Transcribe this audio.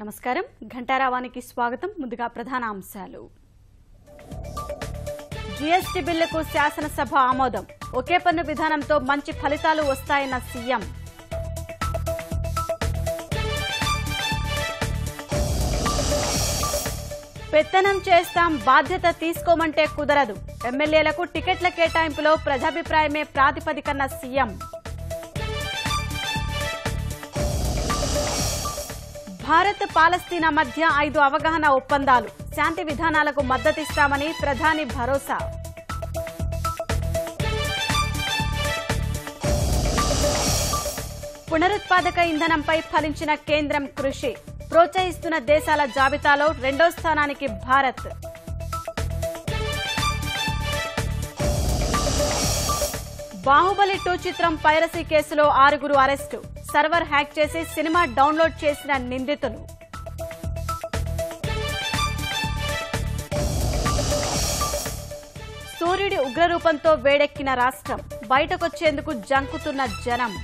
నమస్కారం ఘంటారావానికి స్వాగతం. ముందుగా ప్రధాన అంశాలు. జీఎస్టీ బిల్లుకు శాసనసభ ఆమోదం. ఒకే పన్ను విధానంతో మంచి ఫలితాలు వస్తాయన్న సీఎం. పెత్తనం చేస్తాం, బాధ్యత తీసుకోమంటే కుదరదు. ఎమ్మెల్యేలకు టికెట్ల కేటాయింపులో ప్రజాభిప్రాయమే ప్రాతిపదికన్న సీఎం. భారత్ పాలస్తీనా మధ్య 5 అవగాహన ఒప్పందాలు. శాంతి విధానాలకు మద్దతిస్తామని ప్రధాని భరోసా. పునరుత్పాదక ఇంధనంపై ఫలించిన కేంద్రం కృషి. ప్రోత్సహిస్తున్న దేశాల జాబితాలో 2వ స్థానానికి భారత్. బాహుబలి 2 చిత్రం పైరసీ కేసులో 6 అరెస్టు. సర్వర్ హ్యాక్ చేసి సినిమా డౌన్లోడ్ చేసిన నిందితులు. సూర్యుడి ఉగ్రరూపంతో వేడెక్కిన రాష్ట్రం. బయటకొచ్చేందుకు జంకుతున్న జనం.